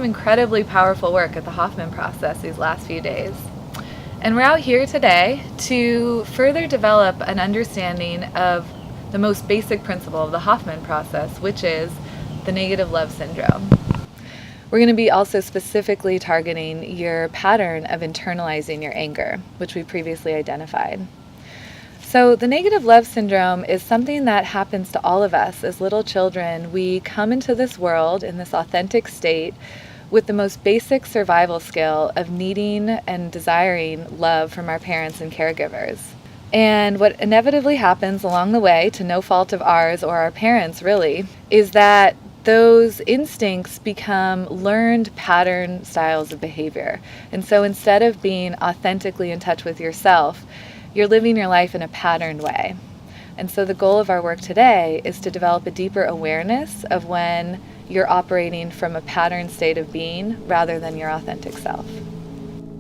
incredibly powerful work at the Hoffman process these last few days. And we're out here today to further develop an understanding of the most basic principle of the Hoffman process, which is the negative love syndrome. We're going to be also specifically targeting your pattern of internalizing your anger, which we previously identified. So the negative love syndrome is something that happens to all of us as little children. We come into this world in this authentic state with the most basic survival skill of needing and desiring love from our parents and caregivers. And what inevitably happens along the way, to no fault of ours or our parents really, is that those instincts become learned pattern styles of behavior. And so instead of being authentically in touch with yourself, you're living your life in a patterned way. And so the goal of our work today is to develop a deeper awareness of when you're operating from a patterned state of being rather than your authentic self.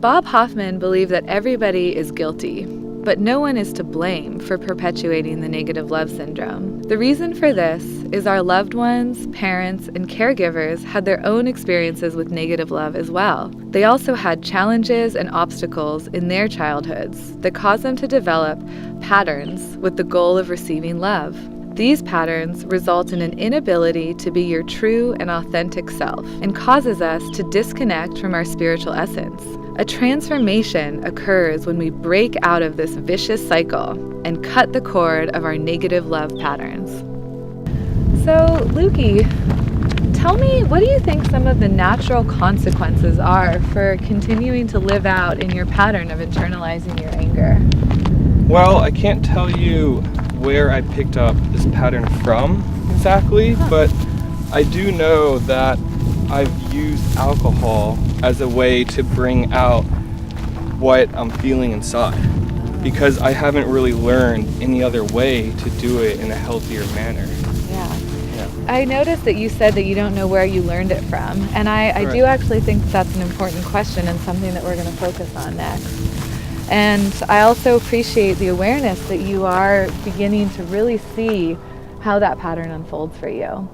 Bob Hoffman believed that everybody is guilty, but no one is to blame for perpetuating the negative love syndrome. The reason for this is our loved ones, parents, and caregivers had their own experiences with negative love as well. They also had challenges and obstacles in their childhoods that caused them to develop patterns with the goal of receiving love. These patterns result in an inability to be your true and authentic self and causes us to disconnect from our spiritual essence. A transformation occurs when we break out of this vicious cycle and cut the cord of our negative love patterns. So, Lukey, tell me, what do you think some of the natural consequences are for continuing to live out in your pattern of internalizing your anger? Well, I can't tell you where I picked up this pattern from exactly, but I do know that I've used alcohol as a way to bring out what I'm feeling inside, because I haven't really learned any other way to do it in a healthier manner. Yeah. I noticed that you said that you don't know where you learned it from, and I do actually think that's an important question and something that we're going to focus on next. And I also appreciate the awareness that you are beginning to really see how that pattern unfolds for you.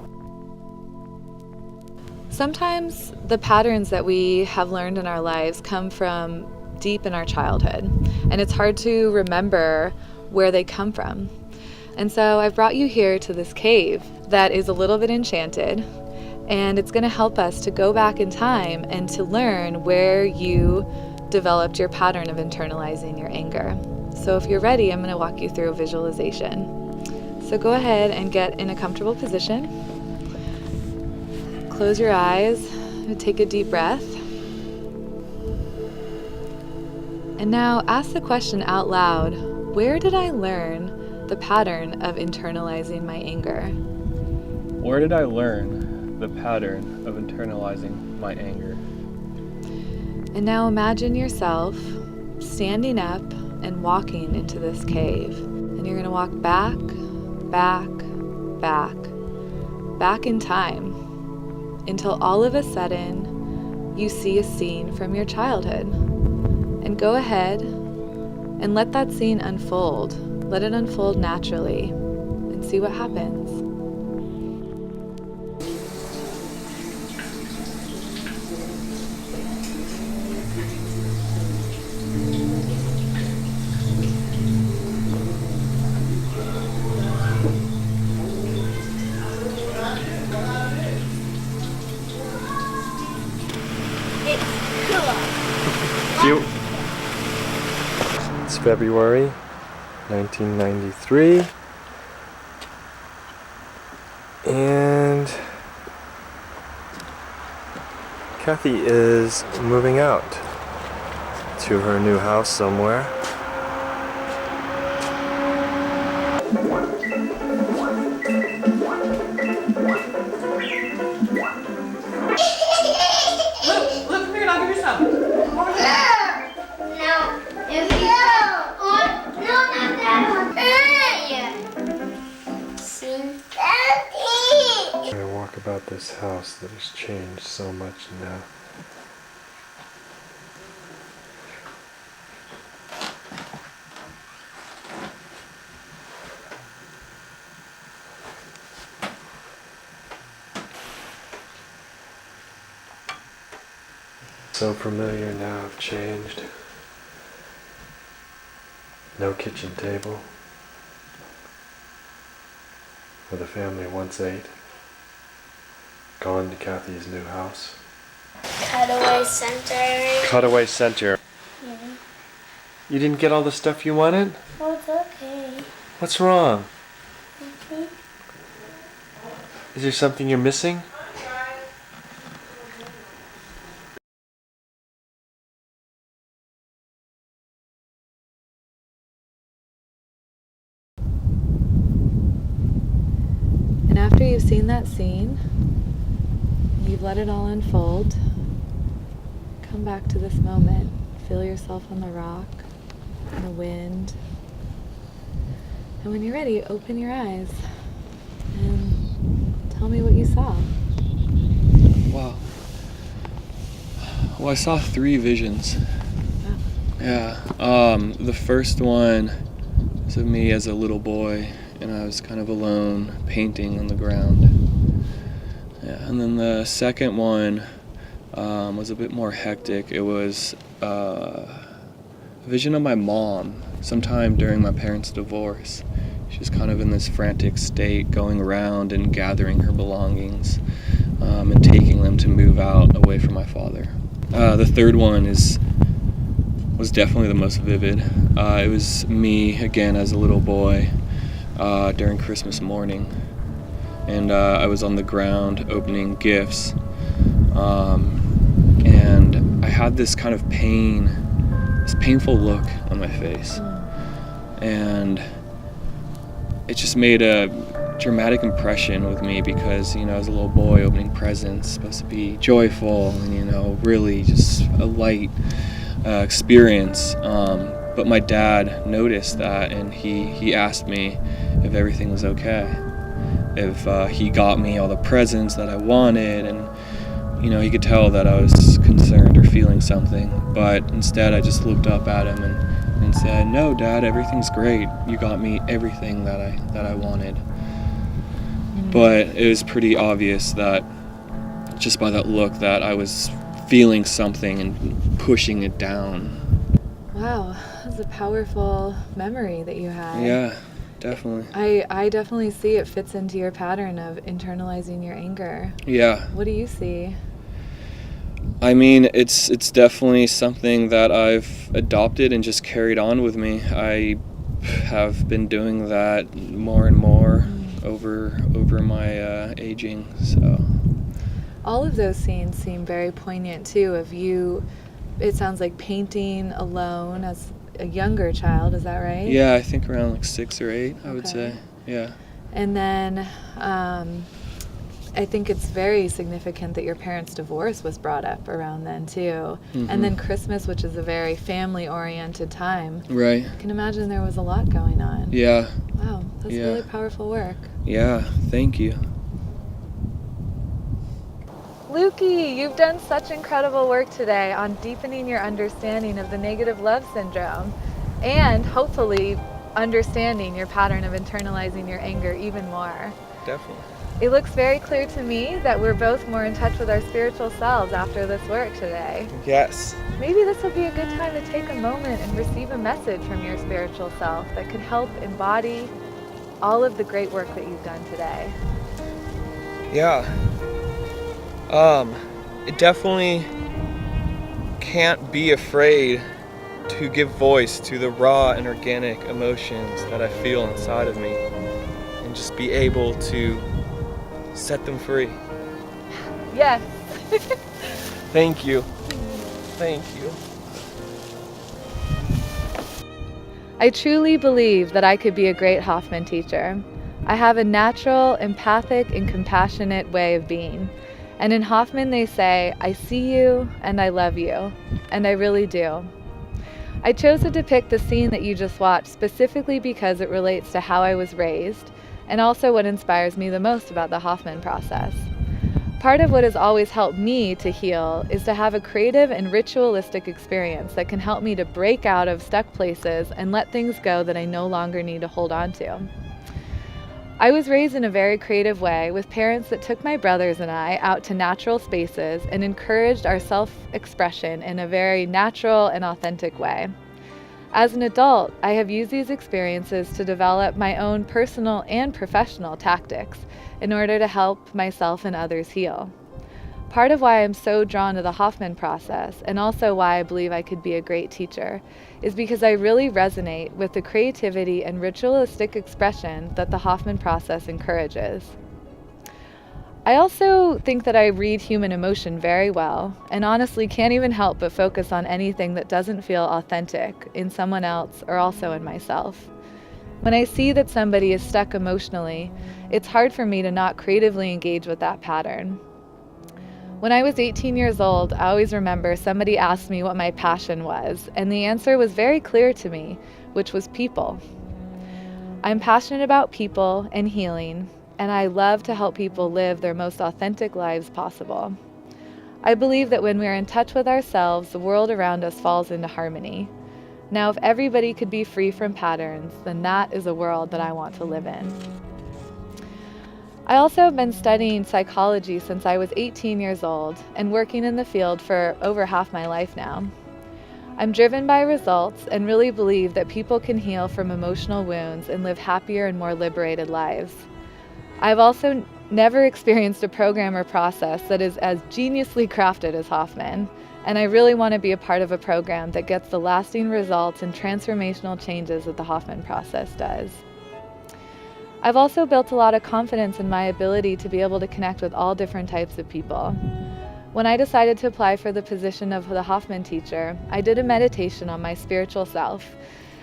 Sometimes the patterns that we have learned in our lives come from deep in our childhood, and it's hard to remember where they come from. And so I've brought you here to this cave that is a little bit enchanted, and it's going to help us to go back in time and to learn where you developed your pattern of internalizing your anger. So if you're ready, I'm going to walk you through a visualization. So go ahead and get in a comfortable position. Close your eyes and take a deep breath. And now ask the question out loud, where did I learn the pattern of internalizing my anger? Where did I learn the pattern of internalizing my anger? And now imagine yourself standing up and walking into this cave. And you're going to walk back, back, back, back in time until all of a sudden you see a scene from your childhood. And go ahead and let that scene unfold. Let it unfold naturally and see what happens. It's February 1993, and Kathy is moving out to her new house somewhere. About this house that has changed so much now. So familiar now, I've changed. No kitchen table, where the family once ate. Gone to Kathy's new house. Cutaway center. Cutaway center. Yeah. You didn't get all the stuff you wanted? Oh, it's okay. What's wrong? Mhm. Is there something you're missing? And after you've seen that scene, you've let it all unfold, come back to this moment. Feel yourself on the rock, in the wind. And when you're ready, open your eyes and tell me what you saw. Wow. Well, I saw 3 visions. Wow. Yeah. The first one was of me as a little boy, and I was kind of alone, painting on the ground. Yeah. And then the second one was a bit more hectic. It was a vision of my mom sometime during my parents' divorce. She was kind of in this frantic state, going around and gathering her belongings and taking them to move out away from my father. The third one was definitely the most vivid. It was me again as a little boy during Christmas morning, and I was on the ground opening gifts, and I had this kind of this painful look on my face, and it just made a dramatic impression with me because, as a little boy opening presents, supposed to be joyful and, really just a light experience. But my dad noticed that, and he asked me if everything was okay, if he got me all the presents that I wanted, and he could tell that I was concerned or feeling something. But instead I just looked up at him and said, "No, Dad, everything's great. You got me everything that I wanted." But it was pretty obvious that just by that look that I was feeling something and pushing it down. Wow, that's a powerful memory that you had. Yeah, definitely. I definitely see it fits into your pattern of internalizing your anger. Yeah. What do you see? I mean, it's definitely something that I've adopted and just carried on with me. I have been doing that more and more over my aging. So all of those scenes seem very poignant too, of you. It sounds like painting alone as a younger child. Is that right? Yeah, I think around like 6 or 8, I would Okay. say. Yeah. And then I think it's very significant that your parents' divorce was brought up around then too. Mhm. And then Christmas, which is a very family-oriented time. Right. I can imagine there was a lot going on. Yeah. Wow, that's Yeah. really powerful work. Yeah. Thank you. Lukey, you've done such incredible work today on deepening your understanding of the negative love syndrome and hopefully understanding your pattern of internalizing your anger even more. Definitely. It looks very clear to me that we're both more in touch with our spiritual selves after this work today. Yes. Maybe this will be a good time to take a moment and receive a message from your spiritual self that could help embody all of the great work that you've done today. Yeah. It definitely can't be afraid to give voice to the raw and organic emotions that I feel inside of me and just be able to set them free. Yes. Thank you. Thank you. I truly believe that I could be a great Hoffman teacher. I have a natural, empathic, and compassionate way of being. And in Hoffman they say, I see you and I love you. And I really do. I chose to depict the scene that you just watched specifically because it relates to how I was raised and also what inspires me the most about the Hoffman process. Part of what has always helped me to heal is to have a creative and ritualistic experience that can help me to break out of stuck places and let things go that I no longer need to hold on to. I was raised in a very creative way with parents that took my brothers and I out to natural spaces and encouraged our self-expression in a very natural and authentic way. As an adult, I have used these experiences to develop my own personal and professional tactics in order to help myself and others heal. Part of why I'm so drawn to the Hoffman process, and also why I believe I could be a great teacher, is because I really resonate with the creativity and ritualistic expression that the Hoffman process encourages. I also think that I read human emotion very well, and honestly can't even help but focus on anything that doesn't feel authentic in someone else or also in myself. When I see that somebody is stuck emotionally, it's hard for me to not creatively engage with that pattern. When I was 18 years old, I always remember somebody asked me what my passion was, and the answer was very clear to me, which was people. I'm passionate about people and healing, and I love to help people live their most authentic lives possible. I believe that when we're in touch with ourselves, the world around us falls into harmony. Now, if everybody could be free from patterns, then that is a world that I want to live in. I also have been studying psychology since I was 18 years old and working in the field for over half my life now. I'm driven by results and really believe that people can heal from emotional wounds and live happier and more liberated lives. I've also never experienced a program or process that is as geniusly crafted as Hoffman, and I really want to be a part of a program that gets the lasting results and transformational changes that the Hoffman process does. I've also built a lot of confidence in my ability to be able to connect with all different types of people. When I decided to apply for the position of the Hoffman teacher, I did a meditation on my spiritual self,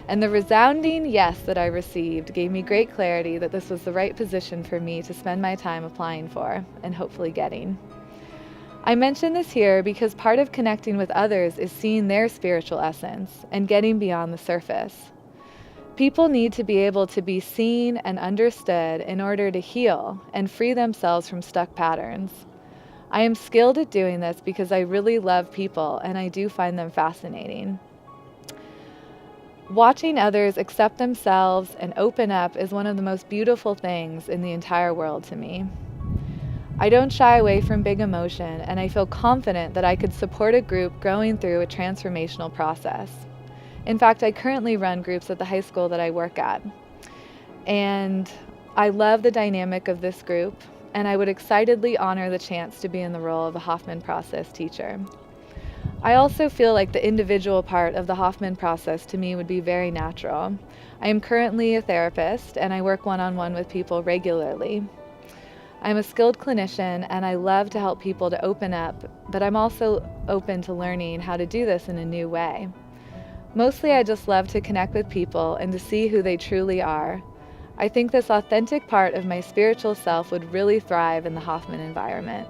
and the resounding yes that I received gave me great clarity that this was the right position for me to spend my time applying for and hopefully getting. I mention this here because part of connecting with others is seeing their spiritual essence and getting beyond the surface. People need to be able to be seen and understood in order to heal and free themselves from stuck patterns. I am skilled at doing this because I really love people and I do find them fascinating. Watching others accept themselves and open up is one of the most beautiful things in the entire world to me. I don't shy away from big emotion, and I feel confident that I could support a group going through a transformational process. In fact, I currently run groups at the high school that I work at. And I love the dynamic of this group, and I would excitedly honor the chance to be in the role of a Hoffman process teacher. I also feel like the individual part of the Hoffman process to me would be very natural. I am currently a therapist, and I work one-on-one with people regularly. I'm a skilled clinician, and I love to help people to open up, but I'm also open to learning how to do this in a new way. Mostly I just love to connect with people and to see who they truly are. I think this authentic part of my spiritual self would really thrive in the Hoffman environment.